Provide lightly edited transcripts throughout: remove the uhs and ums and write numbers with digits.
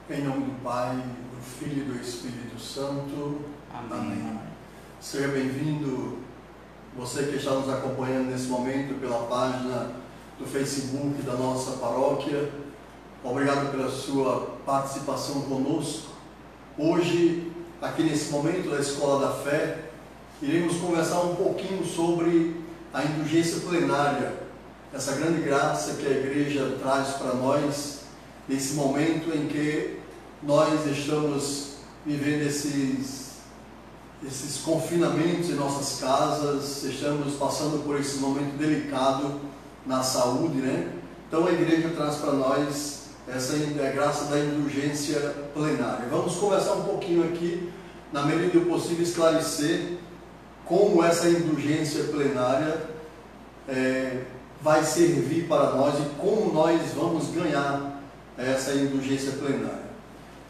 Em nome do Pai, do Filho e do Espírito Santo. Amém. Seja bem-vindo, você que está nos acompanhando nesse momento pela página do Facebook da nossa paróquia. Obrigado pela sua participação conosco. Hoje, aqui nesse momento da Escola da Fé, iremos conversar um pouquinho sobre a indulgência plenária, essa grande graça que a Igreja traz para nós nesse momento em que nós estamos vivendo esses confinamentos em nossas casas, estamos passando por esse momento delicado na saúde, né? Então a Igreja traz para nós essa graça da indulgência plenária. Vamos conversar um pouquinho aqui, na medida do possível, esclarecer como essa indulgência plenária vai servir para nós e como nós vamos ganhar essa indulgência plenária.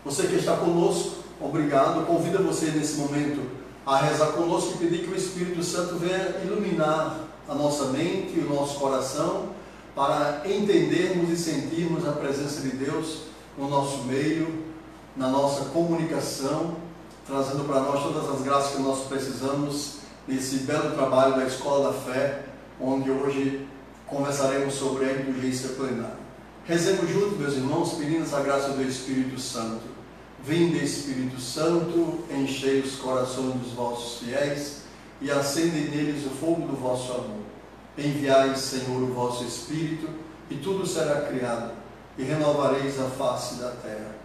Você que está conosco, obrigado. Convido você nesse momento a rezar conosco e pedir que o Espírito Santo venha iluminar a nossa mente e o nosso coração para entendermos e sentirmos a presença de Deus no nosso meio, na nossa comunicação, trazendo para nós todas as graças que nós precisamos nesse belo trabalho da Escola da Fé, onde hoje conversaremos sobre a indulgência plenária. Rezemos juntos, meus irmãos, pedindo a graça do Espírito Santo. Vinde, Espírito Santo, enchei os corações dos vossos fiéis e acendei neles o fogo do vosso amor. Enviai, Senhor, o vosso Espírito, e tudo será criado, e renovareis a face da terra.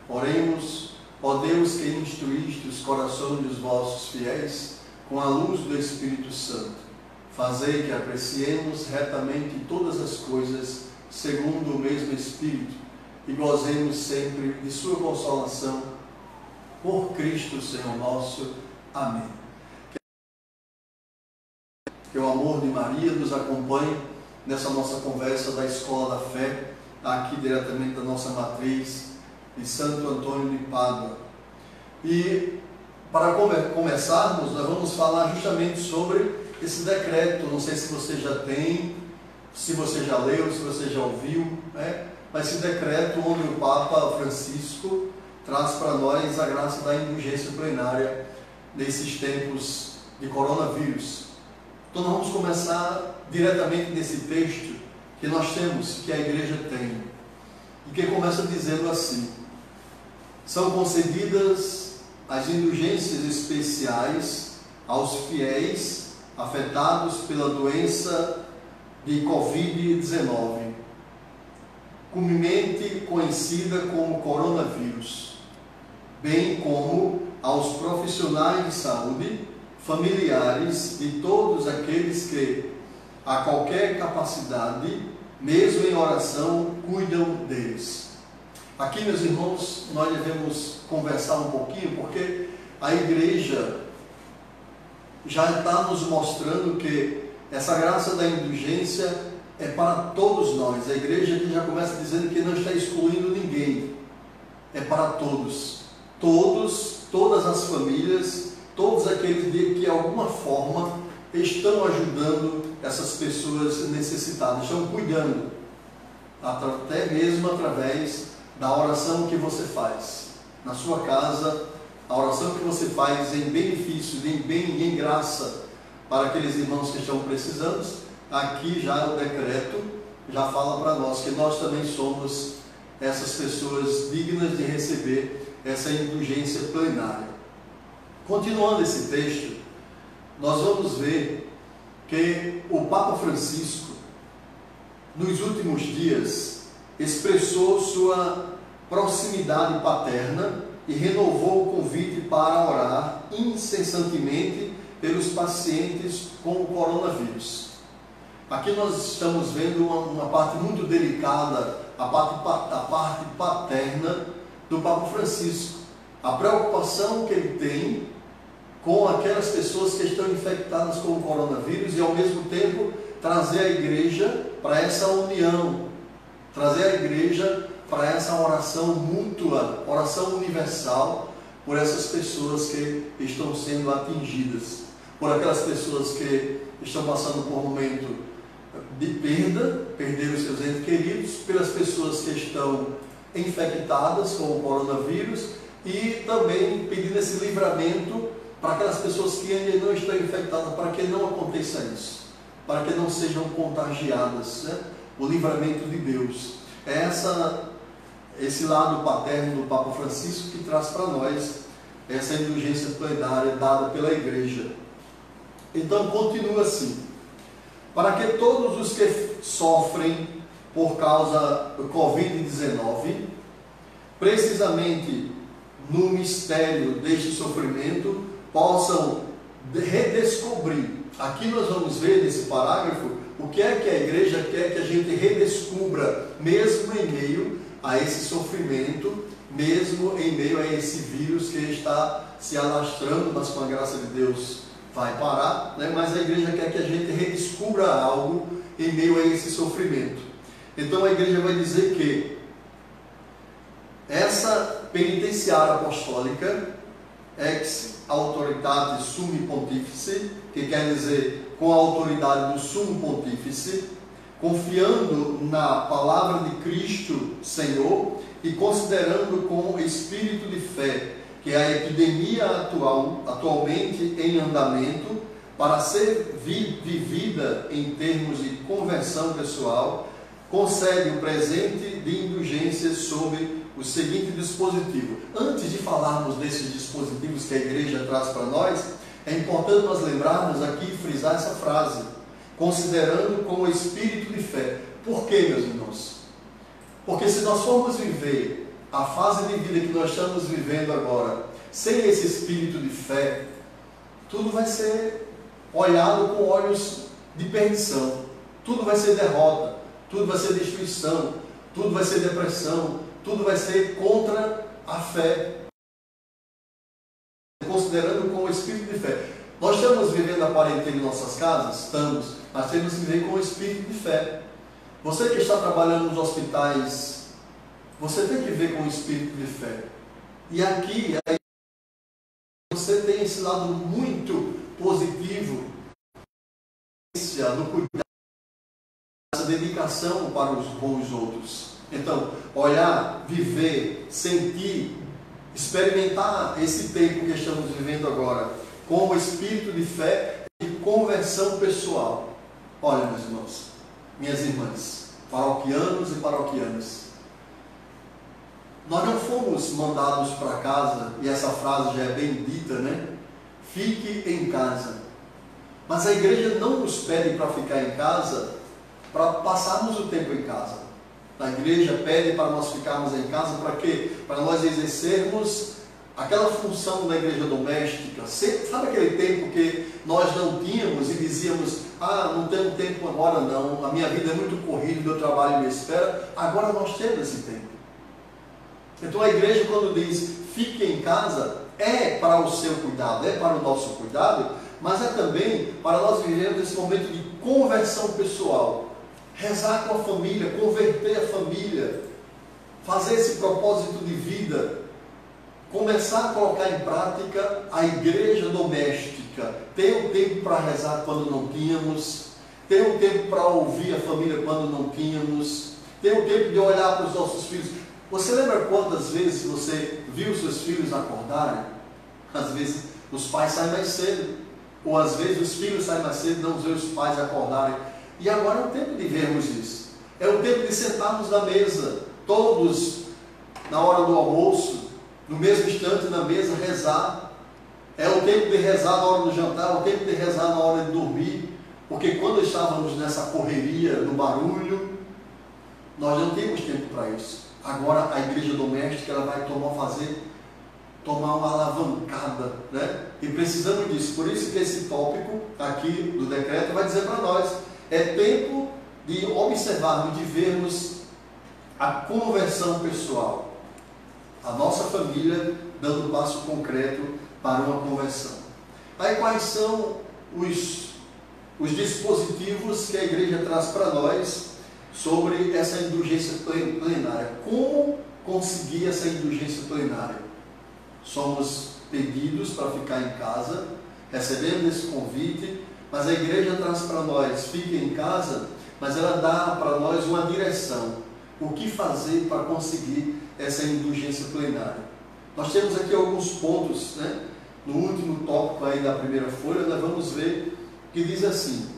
Oremos, ó Deus, que instruíste os corações dos vossos fiéis com a luz do Espírito Santo. Fazei que apreciemos retamente todas as coisas segundo o mesmo Espírito e gozemos sempre de sua consolação. Por Cristo, Senhor nosso. Amém. Que o amor de Maria nos acompanhe nessa nossa conversa da Escola da Fé, aqui diretamente da nossa matriz de Santo Antônio de Pádua. E para começarmos, nós vamos falar justamente sobre esse decreto. Não sei se você já tem, se você já leu, se você já ouviu, né? Mas esse decreto onde o Papa Francisco traz para nós a graça da indulgência plenária nesses tempos de coronavírus. Então nós vamos começar diretamente nesse texto que nós temos, que a Igreja tem, e que começa dizendo assim: são concedidas as indulgências especiais aos fiéis afetados pela doença de Covid-19, comumente conhecida como coronavírus, bem como aos profissionais de saúde, familiares de todos aqueles que, a qualquer capacidade, mesmo em oração, cuidam deles. Aqui, meus irmãos, nós devemos conversar um pouquinho, porque a Igreja já está nos mostrando que essa graça da indulgência é para todos nós. A Igreja aqui já começa dizendo que não está excluindo ninguém. É para todos. Todos, todas as famílias, todos aqueles que de alguma forma estão ajudando essas pessoas necessitadas, estão cuidando, até mesmo através da oração que você faz na sua casa, a oração que você faz em benefício, em bem e em graça para aqueles irmãos que estão precisando. Aqui já o decreto já fala para nós que nós também somos essas pessoas dignas de receber essa indulgência plenária. Continuando esse texto, nós vamos ver que o Papa Francisco, nos últimos dias, expressou sua proximidade paterna e renovou o convite para orar incessantemente pelos pacientes com o coronavírus. Aqui nós estamos vendo uma parte muito delicada, a parte paterna do Papa Francisco. A preocupação que ele tem com aquelas pessoas que estão infectadas com o coronavírus e, ao mesmo tempo, trazer a Igreja para essa união, trazer a Igreja para essa oração mútua, oração universal, por essas pessoas que estão sendo atingidas, por aquelas pessoas que estão passando por um momento de perderam seus entes queridos, pelas pessoas que estão infectadas com o coronavírus e também pedindo esse livramento para aquelas pessoas que ainda não estão infectadas, para que não aconteça isso, para que não sejam contagiadas, né? O livramento de Deus. É esse lado paterno do Papa Francisco que traz para nós essa indulgência plenária dada pela Igreja. Então continua assim: para que todos os que sofrem por causa do Covid-19, precisamente no mistério deste sofrimento, possam redescobrir. Aqui nós vamos ver nesse parágrafo o que é que a Igreja quer que a gente redescubra, mesmo em meio a esse sofrimento, mesmo em meio a esse vírus que está se alastrando, mas com a graça de Deus vai parar, né? Mas a Igreja quer que a gente redescubra algo em meio a esse sofrimento. Então a Igreja vai dizer que essa penitenciária apostólica, ex autoritate summi pontifice, que quer dizer com a autoridade do sumo pontífice, confiando na palavra de Cristo Senhor e considerando com espírito de fé que a epidemia atualmente em andamento, para ser vivida em termos de conversão pessoal, concede o presente de indulgência sob o seguinte dispositivo. Antes de falarmos desses dispositivos que a Igreja traz para nós, é importante nós lembrarmos aqui e frisar essa frase, considerando com o espírito de fé. Por quê, meus irmãos? Porque se nós formos viver a fase de vida que nós estamos vivendo agora, sem esse espírito de fé, tudo vai ser olhado com olhos de perdição, tudo vai ser derrota, tudo vai ser destruição, tudo vai ser depressão, tudo vai ser contra a fé. Considerando com o espírito de fé. Nós estamos vivendo a quarentena em nossas casas? Estamos, mas temos que viver com o espírito de fé. Você que está trabalhando nos hospitais, você tem que ver com o espírito de fé. E aqui, você tem esse lado muito positivo, no cuidado, essa dedicação para com os outros. Então, olhar, viver, sentir, experimentar esse tempo que estamos vivendo agora, com o espírito de fé e conversão pessoal. Olha, meus irmãos, minhas irmãs, paroquianos e paroquianas, nós não fomos mandados para casa, e essa frase já é bem dita, né? Fique em casa. Mas a Igreja não nos pede para ficar em casa, para passarmos o tempo em casa. A Igreja pede para nós ficarmos em casa para quê? Para nós exercermos aquela função da igreja doméstica. Sabe aquele tempo que nós não tínhamos e dizíamos: ah, não tenho tempo agora não, a minha vida é muito corrida, meu trabalho me espera. Agora nós temos esse tempo. Então a igreja, quando diz fique em casa, é para o seu cuidado, é para o nosso cuidado, mas é também para nós vivermos esse momento de conversão pessoal. Rezar com a família, converter a família, fazer esse propósito de vida, começar a colocar em prática a igreja doméstica, ter um tempo para rezar quando não tínhamos, ter um tempo para ouvir a família quando não tínhamos, ter um tempo de olhar para os nossos filhos. Você lembra quantas vezes você viu seus filhos acordarem? Às vezes os pais saem mais cedo, ou às vezes os filhos saem mais cedo e não vê os pais acordarem. E agora é o tempo de vermos isso. É o tempo de sentarmos na mesa, todos na hora do almoço, no mesmo instante na mesa, rezar. É o tempo de rezar na hora do jantar, é o tempo de rezar na hora de dormir. Porque quando estávamos nessa correria, no barulho, nós não temos tempo para isso. Agora a igreja doméstica ela vai tomar uma alavancada, né? E precisamos disso. Por isso que esse tópico aqui do decreto vai dizer para nós: é tempo de observarmos, de vermos a conversão pessoal, a nossa família dando um passo concreto para uma conversão. Aí quais são os dispositivos que a igreja traz para nós sobre essa indulgência plenária? Como conseguir essa indulgência plenária? Somos pedidos para ficar em casa, recebemos esse convite, mas a igreja traz para nós, fique em casa, mas ela dá para nós uma direção. o que fazer para conseguir essa indulgência plenária. Nós temos aqui alguns pontos, né? No último tópico aí da primeira folha, nós vamos ver que diz assim: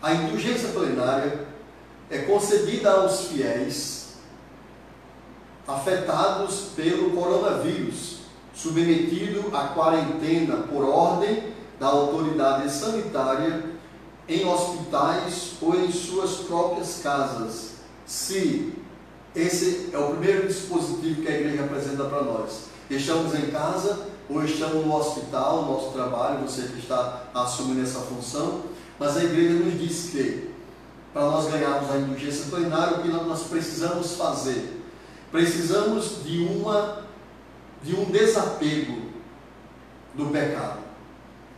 a indulgência plenária é concedida aos fiéis afetados pelo coronavírus, submetido à quarentena por ordem da autoridade sanitária em hospitais ou em suas próprias casas. Se esse é o primeiro dispositivo que a igreja apresenta para nós. Estamos em casa ou estamos no hospital, no nosso trabalho, você que está assumindo essa função, mas a igreja nos diz que, para nós ganharmos a indulgência plenária, o que nós precisamos fazer? Precisamos de um desapego do pecado.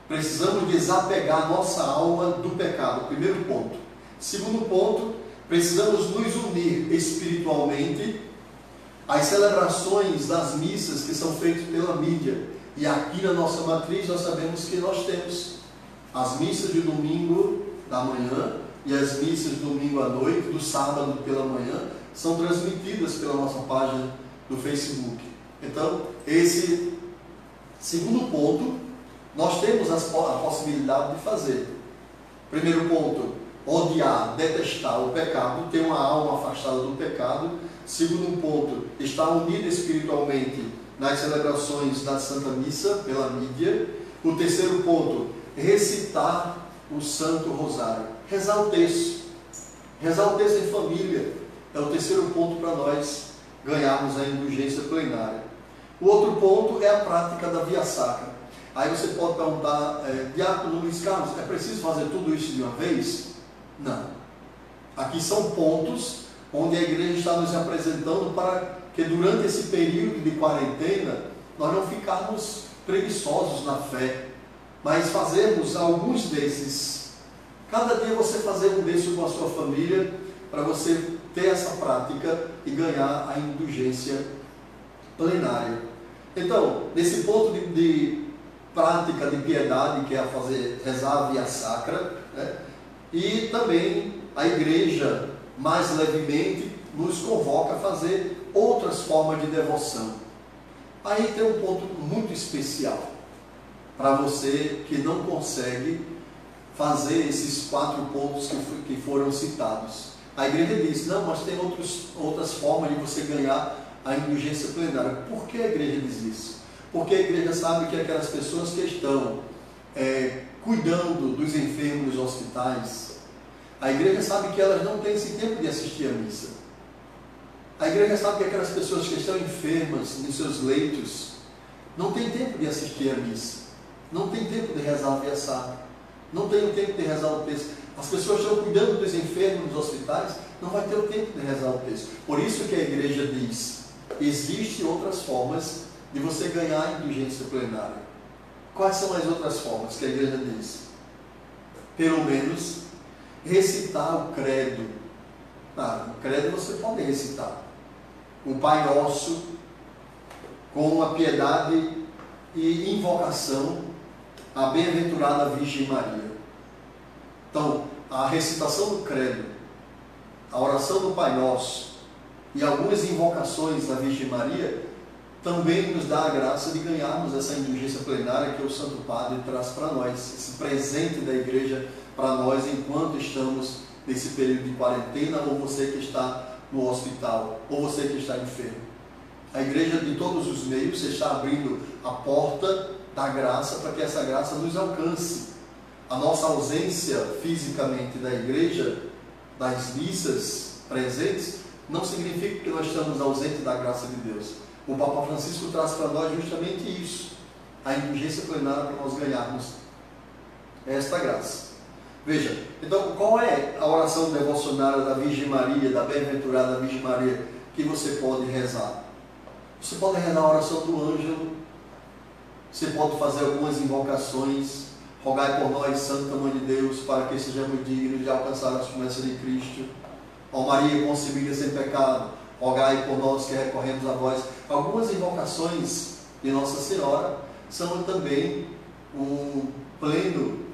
Precisamos desapegar a nossa alma do pecado, primeiro ponto. Segundo ponto, precisamos nos unir espiritualmente às celebrações das missas que são feitas pela mídia. E aqui na nossa matriz nós sabemos que nós temos as missas de domingo da manhã e as missas de domingo à noite, do sábado pela manhã, são transmitidas pela nossa página do Facebook. Então, esse segundo ponto, nós temos a possibilidade de fazer. Primeiro ponto, odiar, detestar o pecado, ter uma alma afastada do pecado. Segundo ponto, estar unido espiritualmente nas celebrações da Santa Missa pela mídia. O terceiro ponto, recitar o Santo Rosário, rezar o texto em família, é o terceiro ponto para nós ganharmos a indulgência plenária. O outro ponto é a prática da via sacra. Aí você pode perguntar, Diácono Luiz Carlos, é preciso fazer tudo isso de uma vez? Não. Aqui são pontos onde a igreja está nos apresentando para que durante esse período de quarentena nós não ficarmos preguiçosos na fé, mas fazermos alguns desses. Cada dia você fazer um desses com a sua família, para você ter essa prática e ganhar a indulgência plenária. Então, nesse ponto de prática de piedade, que é rezar a via sacra, né? E também a igreja, mais levemente, nos convoca a fazer outras formas de devoção. Aí tem um ponto muito especial para você que não consegue fazer esses 4 pontos que foram citados. A igreja diz, não, mas tem outras formas de você ganhar a indulgência plenária. Por que a igreja diz isso? Porque a igreja sabe que aquelas pessoas que estão cuidando dos enfermos nos hospitais, a igreja sabe que elas não têm esse tempo de assistir à missa. A igreja sabe que aquelas pessoas que estão enfermas nos seus leitos não têm tempo de assistir à missa, não tem tempo de rezar a via sacra, não tem o tempo de rezar o texto. As pessoas estão cuidando dos enfermos nos hospitais, não vai ter o tempo de rezar o texto. Por isso que a igreja diz, existem outras formas de você ganhar a indulgência plenária. Quais são as outras formas que a igreja diz? Pelo menos recitar o credo. O credo você pode recitar. O Pai Nosso, com a piedade e invocação à bem-aventurada Virgem Maria. Então, a recitação do credo, a oração do Pai Nosso e algumas invocações da Virgem Maria também nos dá a graça de ganharmos essa indulgência plenária que o Santo Padre traz para nós, esse presente da igreja para nós enquanto estamos nesse período de quarentena, ou você que está no hospital, ou você que está enfermo. A igreja, de todos os meios, você está abrindo a porta da graça para que essa graça nos alcance. A nossa ausência fisicamente da igreja, das missas presentes, não significa que nós estamos ausentes da graça de Deus. O Papa Francisco traz para nós justamente isso, a indulgência plenária para nós ganharmos esta graça. Veja, então qual é a oração devocionária da Virgem Maria, da bem-aventurada Virgem Maria, que você pode rezar? Você pode rezar a oração do ângelo, você pode fazer algumas invocações, rogai por nós, Santa Mãe de Deus, para que sejamos dignos de alcançar as promessas de Cristo. Ó Maria concebida sem pecado, rogai por nós que recorremos a vós. Algumas invocações de Nossa Senhora são também um pleno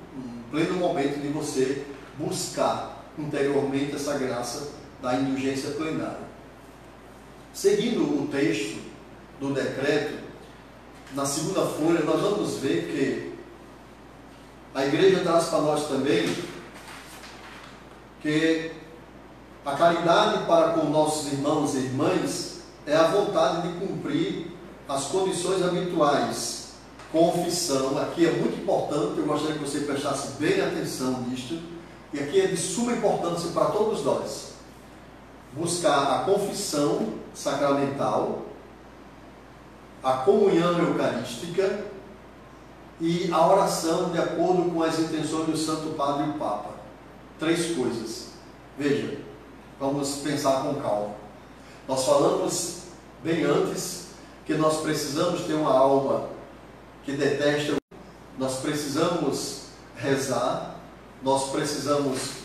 momento de você buscar interiormente essa graça da indulgência plenária. Seguindo o texto do decreto, na segunda folha, nós vamos ver que a igreja traz para nós também que a caridade para com nossos irmãos e irmãs é a vontade de cumprir as condições habituais. Confissão, aqui é muito importante, eu gostaria que você prestasse bem atenção nisto, e aqui é de suma importância para todos nós. Buscar a confissão sacramental, a comunhão eucarística e a oração de acordo com as intenções do Santo Padre e o Papa. 3 coisas. Veja, vamos pensar com calma. Nós falamos bem antes que nós precisamos ter uma alma que detesta, nós precisamos rezar, nós precisamos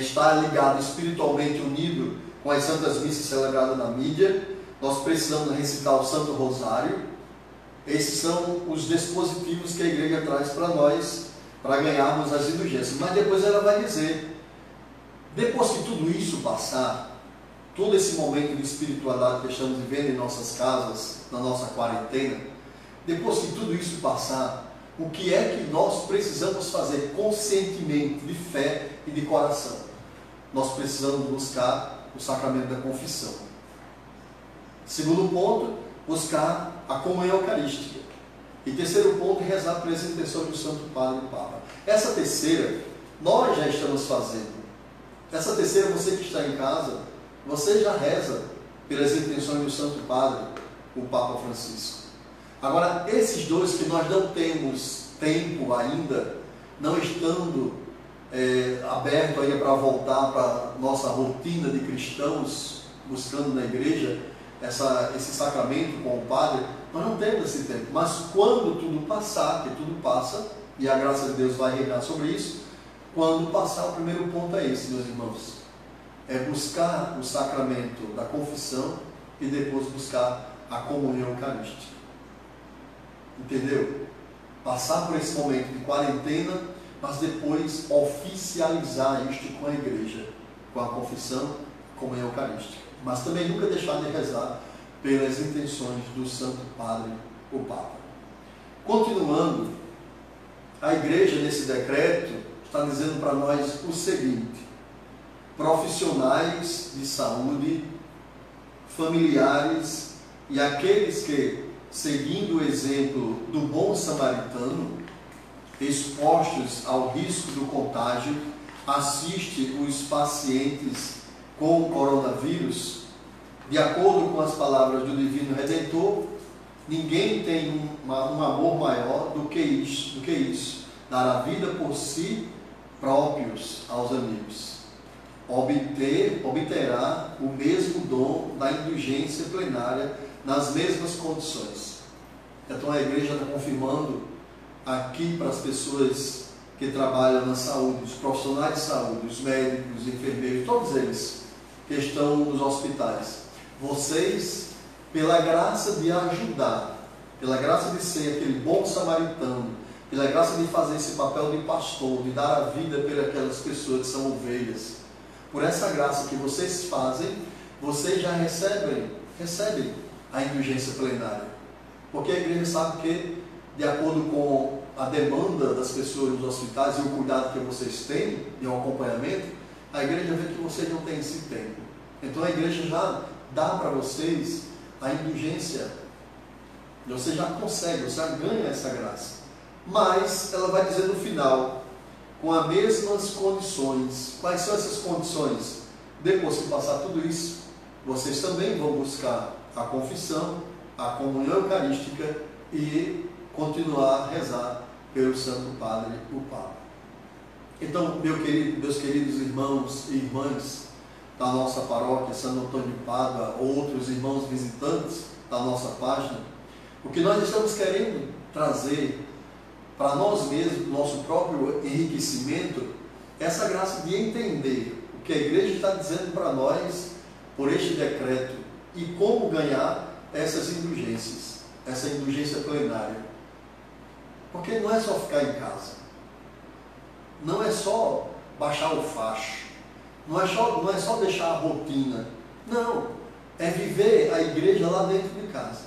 estar ligado espiritualmente unido com as santas missas celebradas na mídia, nós precisamos recitar o Santo Rosário. Esses são os dispositivos que a igreja traz para nós, para ganharmos as indulgências. Mas depois ela vai dizer, depois que tudo isso passar, todo esse momento de espiritualidade que estamos vivendo em nossas casas, na nossa quarentena, depois que tudo isso passar, o que é que nós precisamos fazer conscientemente, de fé e de coração? Nós precisamos buscar o sacramento da confissão. Segundo ponto, buscar a comunhão eucarística. E terceiro ponto, rezar pelas intenções do Santo Padre e do Papa. Essa terceira, nós já estamos fazendo. Essa terceira, você que está em casa, você já reza pelas intenções do Santo Padre, o Papa Francisco. Agora, esses dois que nós não temos tempo ainda, não estando aberto ainda para voltar para a nossa rotina de cristãos, buscando na igreja esse sacramento com o Padre, nós não temos esse tempo. Mas quando tudo passar, que tudo passa, e a graça de Deus vai reinar sobre isso, quando passar, o primeiro ponto é esse, meus irmãos. É buscar o sacramento da confissão e depois buscar a comunhão eucarística. Entendeu? Passar por esse momento de quarentena, mas depois oficializar isto com a igreja, com a confissão, a comunhão eucarística. Mas também nunca deixar de rezar pelas intenções do Santo Padre, o Papa. Continuando, a igreja nesse decreto está dizendo para nós o seguinte: profissionais de saúde, familiares e aqueles que, seguindo o exemplo do bom samaritano, expostos ao risco do contágio, assiste os pacientes com o coronavírus, de acordo com as palavras do Divino Redentor, ninguém tem um amor maior do que isso, dar a vida por si próprios aos amigos. Obterá o mesmo dom da indulgência plenária nas mesmas condições. Então a igreja está confirmando aqui para as pessoas que trabalham na saúde, os profissionais de saúde, os médicos, os enfermeiros, todos eles que estão nos hospitais. Vocês, pela graça de ajudar, pela graça de ser aquele bom samaritano, pela graça de fazer esse papel de pastor, de dar a vida pelas pessoas que são ovelhas, por essa graça que vocês fazem, vocês já recebem a indulgência plenária. Porque a igreja sabe que, de acordo com a demanda das pessoas nos hospitais e o cuidado que vocês têm e o acompanhamento, a igreja vê que vocês não têm esse tempo. Então a igreja já dá para vocês a indulgência. Você já consegue, você já ganha essa graça. Mas ela vai dizer no final, com as mesmas condições. Quais são essas condições? Depois que passar tudo isso, vocês também vão buscar a confissão, a comunhão eucarística e continuar a rezar pelo Santo Padre, o Papa. Então, meus queridos irmãos e irmãs da nossa paróquia Santo Antônio de Pádua, outros irmãos visitantes da nossa página, o que nós estamos querendo trazer para nós mesmos, nosso próprio enriquecimento, essa graça de entender o que a igreja está dizendo para nós por este decreto e como ganhar essas indulgências, essa indulgência plenária. Porque não é só ficar em casa, não é só baixar o facho, Não é só deixar a rotina. Não. É viver a igreja lá dentro de casa.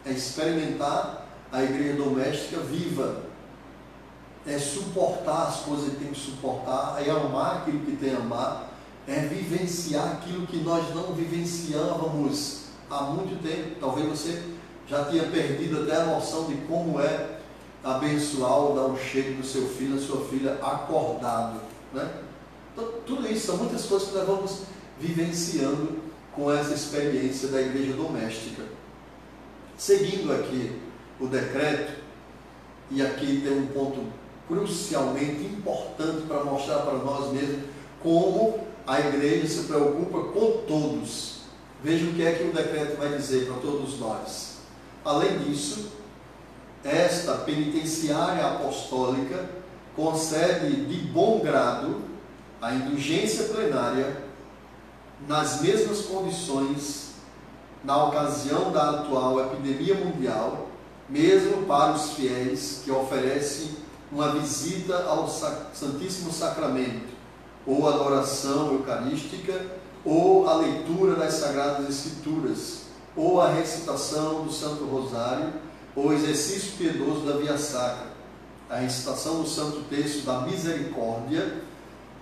É experimentar a igreja doméstica viva. É suportar as coisas que tem que suportar. É amar aquilo que tem que amar. É vivenciar aquilo que nós não vivenciávamos há muito tempo. Talvez você já tinha perdido até a noção de como é abençoar ou dar um cheiro do seu filho, da sua filha acordado, né? Então, tudo isso são muitas coisas que nós vamos vivenciando com essa experiência da igreja doméstica. Seguindo aqui o decreto, e aqui tem um ponto crucialmente importante para mostrar para nós mesmos como a igreja se preocupa com todos. Veja o que é que o decreto vai dizer para todos nós. Além disso, esta penitenciária apostólica concede de bom grado a indulgência plenária nas mesmas condições na ocasião da atual epidemia mundial, mesmo para os fiéis que oferecem uma visita ao Santíssimo Sacramento, ou adoração eucarística, ou a leitura das Sagradas Escrituras, ou a recitação do Santo Rosário, ou exercício piedoso da Via Sacra, a recitação do Santo Terço da Misericórdia,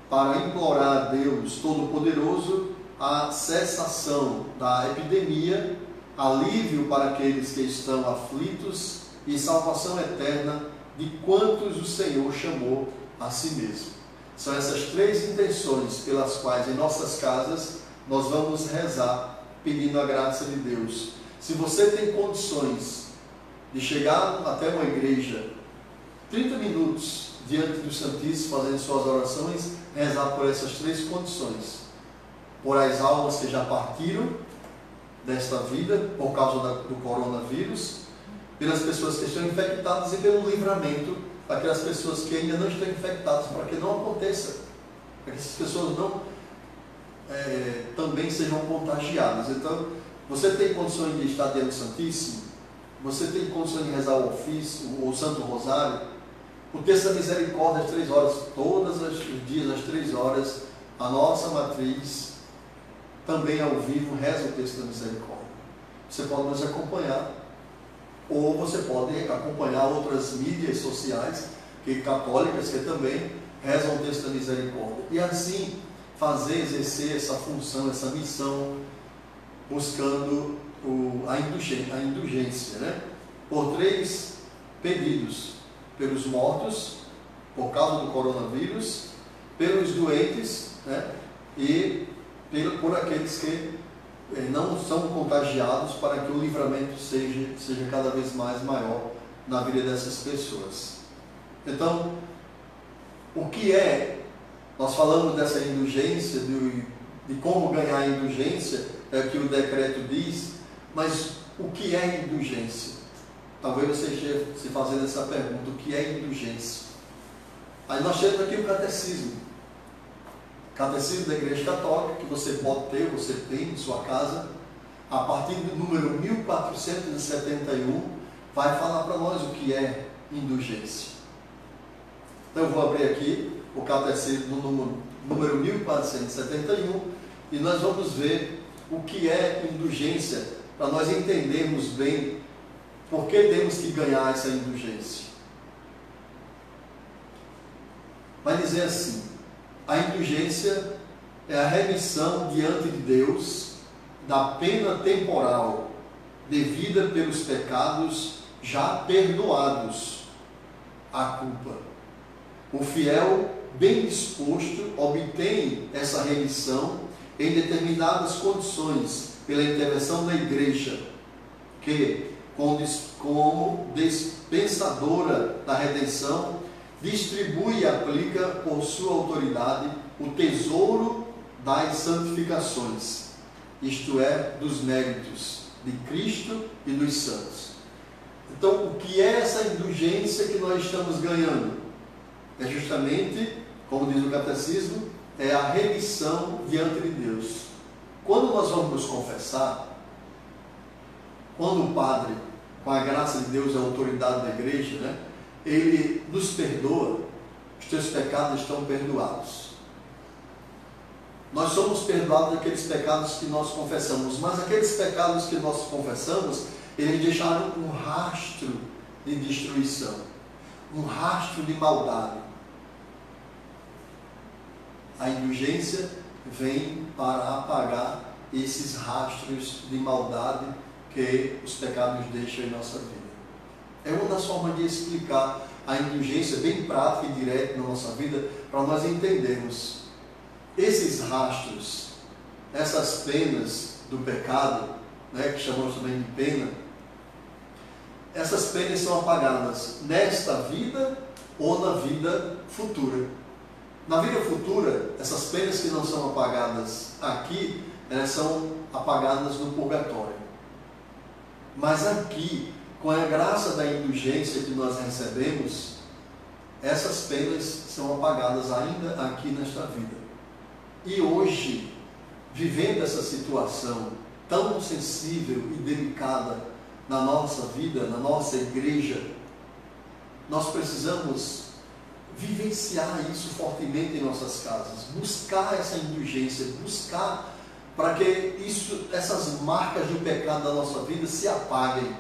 para implorar a Deus Todo-Poderoso a cessação da epidemia, alívio para aqueles que estão aflitos e salvação eterna de quantos o Senhor chamou a si mesmo. São essas três intenções pelas quais em nossas casas nós vamos rezar pedindo a graça de Deus. Se você tem condições de chegar até uma igreja 30 minutos diante do Santíssimo, fazendo suas orações, rezar por essas três condições: por as almas que já partiram desta vida por causa do coronavírus, pelas pessoas que estão infectadas e pelo livramento daquelas pessoas que ainda não estão infectadas, para que não aconteça, para que essas pessoas não também sejam contagiadas. Então, você tem condições de estar diante do Santíssimo? Você tem condições de rezar o ofício, o Santo Rosário? O Terço da Misericórdia às 3 horas, todos os dias às 3 horas, a nossa matriz também ao vivo reza o Terço da Misericórdia. Você pode nos acompanhar, ou você pode acompanhar outras mídias sociais católicas que também rezam o Terço da Misericórdia. E assim exercer essa função, essa missão, buscando a indulgência, né? Por 3 pedidos: pelos mortos por causa do coronavírus, pelos doentes, né? E por aqueles que não são contagiados, para que o livramento seja cada vez mais maior na vida dessas pessoas. Então, o que é? Nós falamos dessa indulgência, de como ganhar a indulgência, é o que o decreto diz, mas o que é indulgência? Talvez você esteja se fazendo essa pergunta: o que é indulgência? Aí nós temos aqui o catecismo. Catecismo da Igreja Católica, que você pode ter, você tem em sua casa, a partir do número 1471, vai falar para nós o que é indulgência. Então eu vou abrir aqui o Catecismo no número 1471 e nós vamos ver o que é indulgência, para nós entendermos bem por que temos que ganhar essa indulgência. Vai dizer assim: a indulgência é a remissão diante de Deus da pena temporal devida pelos pecados já perdoados, a culpa. O fiel bem disposto obtém essa remissão em determinadas condições pela intervenção da Igreja, que, como dispensadora da redenção, distribui e aplica por sua autoridade o tesouro das santificações, isto é, dos méritos de Cristo e dos santos. Então, o que é essa indulgência que nós estamos ganhando? É justamente, como diz o Catecismo, é a remissão diante de Deus. Quando nós vamos nos confessar, quando o padre, com a graça de Deus e a autoridade da igreja, né, ele nos perdoa, os teus pecados estão perdoados. Nós somos perdoados daqueles pecados que nós confessamos, mas aqueles pecados que nós confessamos, eles deixaram um rastro de destruição, um rastro de maldade. A indulgência vem para apagar esses rastros de maldade que os pecados deixam em nossa vida. É uma das formas de explicar a indulgência bem prática e direta na nossa vida, para nós entendermos esses rastros, essas penas do pecado, né, que chamamos também de pena. Essas penas são apagadas nesta vida ou na vida futura. Na vida futura, essas penas que não são apagadas aqui, elas são apagadas no purgatório. Mas aqui, com a graça da indulgência que nós recebemos, essas penas são apagadas ainda aqui nesta vida. E hoje, vivendo essa situação tão sensível e delicada na nossa vida, na nossa igreja, nós precisamos vivenciar isso fortemente em nossas casas, buscar essa indulgência, buscar para que essas marcas do pecado da nossa vida se apaguem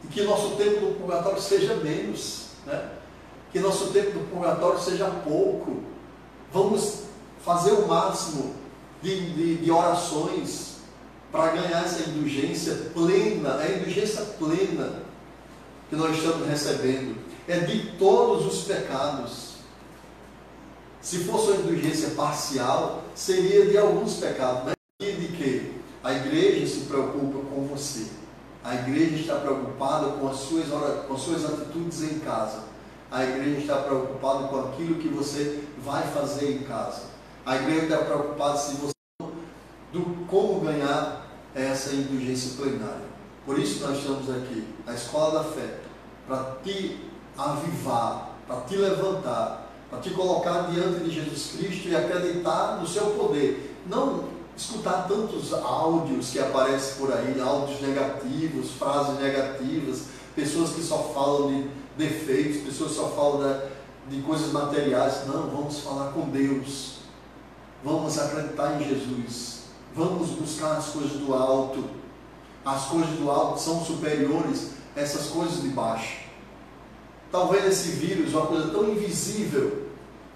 e que nosso tempo no purgatório seja menos, né? Que nosso tempo no purgatório seja pouco. Vamos fazer o máximo de orações para ganhar essa indulgência plena, a indulgência plena que nós estamos recebendo. É de todos os pecados. Se fosse uma indulgência parcial, seria de alguns pecados. Mas de que a igreja se preocupa com você. A igreja está preocupada com as suas atitudes em casa. A igreja está preocupada com aquilo que você vai fazer em casa. A igreja está preocupada se você como ganhar essa indulgência plenária. Por isso nós estamos aqui, na Escola da Fé, para te avivar, para te levantar, para te colocar diante de Jesus Cristo e acreditar no seu poder. Não escutar tantos áudios que aparecem por aí, áudios negativos, frases negativas, pessoas que só falam de defeitos, pessoas que só falam de coisas materiais. Não, vamos falar com Deus. Vamos acreditar em Jesus. Vamos buscar as coisas do alto. As coisas do alto são superiores a essas coisas de baixo. Talvez esse vírus, uma coisa tão invisível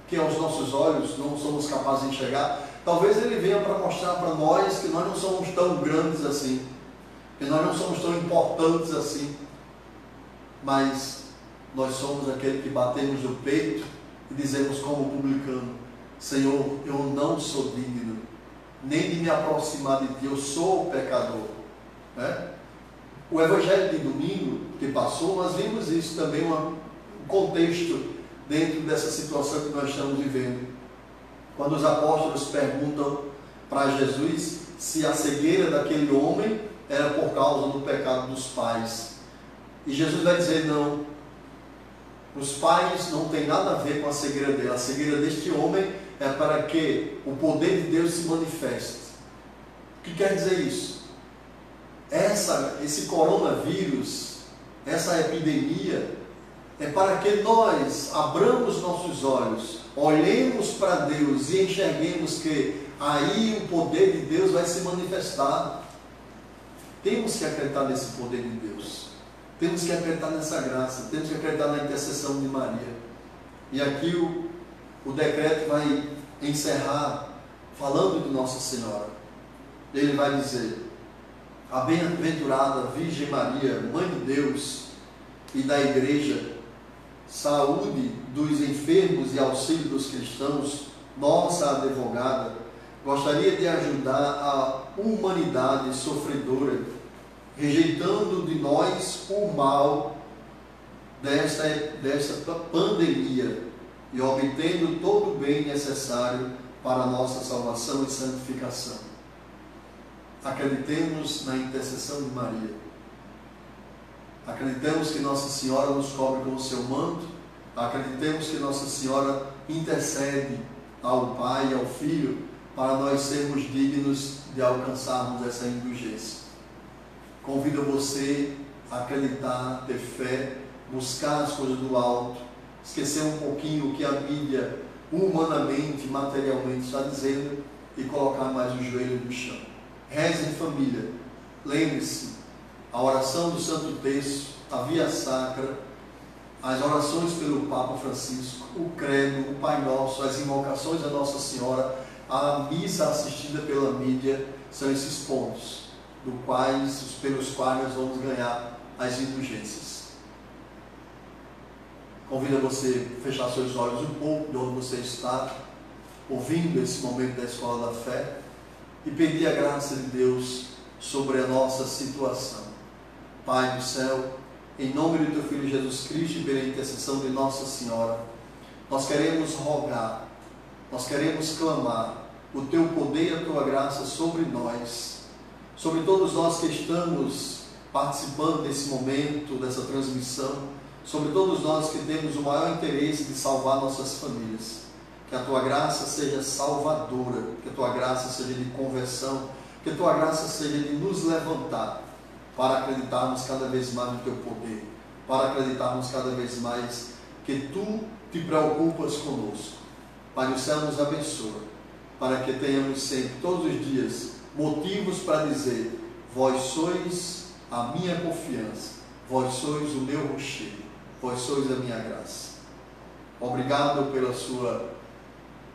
que aos nossos olhos não somos capazes de enxergar, talvez ele venha para mostrar para nós que nós não somos tão grandes assim, que nós não somos tão importantes assim, mas nós somos aquele que batemos no peito e dizemos como publicano: Senhor, eu não sou digno nem de me aproximar de Ti, eu sou pecador. Né? O Evangelho de domingo que passou, nós vimos isso também, um contexto dentro dessa situação que nós estamos vivendo. Quando os apóstolos perguntam para Jesus se a cegueira daquele homem era por causa do pecado dos pais. E Jesus vai dizer: não, os pais não têm nada a ver com a cegueira dele. A cegueira deste homem é para que o poder de Deus se manifeste. O que quer dizer isso? Esse coronavírus, essa epidemia, é para que nós abramos nossos olhos, olhemos para Deus e enxerguemos que aí o poder de Deus vai se manifestar. Temos que acreditar nesse poder de Deus. Temos que acreditar nessa graça. Temos que acreditar na intercessão de Maria. E aqui o decreto vai encerrar falando de Nossa Senhora. Ele vai dizer: a bem-aventurada Virgem Maria, Mãe de Deus e da Igreja, saúde dos enfermos e auxílio dos cristãos, nossa advogada, gostaria de ajudar a humanidade sofredora, rejeitando de nós o mal desta pandemia e obtendo todo o bem necessário para a nossa salvação e santificação. Acreditemos na intercessão de Maria. Acreditemos que Nossa Senhora nos cobre com o seu manto. Acreditemos que Nossa Senhora intercede ao Pai e ao Filho para nós sermos dignos de alcançarmos essa indulgência. Convido você a acreditar, ter fé, buscar as coisas do alto, esquecer um pouquinho o que a mídia humanamente, materialmente está dizendo, e colocar mais o joelho no chão. Reze em família. Lembre-se, a oração do Santo Terço, a Via Sacra, as orações pelo Papa Francisco, o Credo, o Pai Nosso, as invocações da Nossa Senhora, a missa assistida pela mídia, são esses pontos pelos quais nós vamos ganhar as indulgências. Convido você a fechar seus olhos um pouco de onde você está, ouvindo esse momento da Escola da Fé, e pedir a graça de Deus sobre a nossa situação. Pai do céu, em nome do Teu Filho Jesus Cristo e pela intercessão de Nossa Senhora, nós queremos rogar, nós queremos clamar o Teu poder e a Tua graça sobre nós, sobre todos nós que estamos participando desse momento, dessa transmissão, sobre todos nós que temos o maior interesse de salvar nossas famílias. Que a Tua graça seja salvadora, que a Tua graça seja de conversão, que a Tua graça seja de nos levantar para acreditarmos cada vez mais no Teu poder, para acreditarmos cada vez mais que Tu te preocupas conosco. Pai do céu, nos abençoa, para que tenhamos sempre, todos os dias, motivos para dizer: vós sois a minha confiança, vós sois o meu rochedo, vós sois a minha graça. Obrigado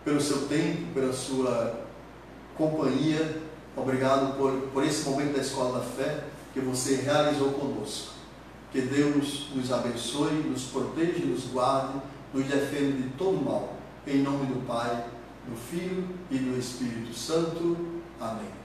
pelo seu tempo, pela sua companhia. Obrigado por esse momento da Escola da Fé que você realizou conosco. Que Deus nos abençoe, nos proteja, nos guarde, nos defenda de todo mal. Em nome do Pai, do Filho e do Espírito Santo. Amém.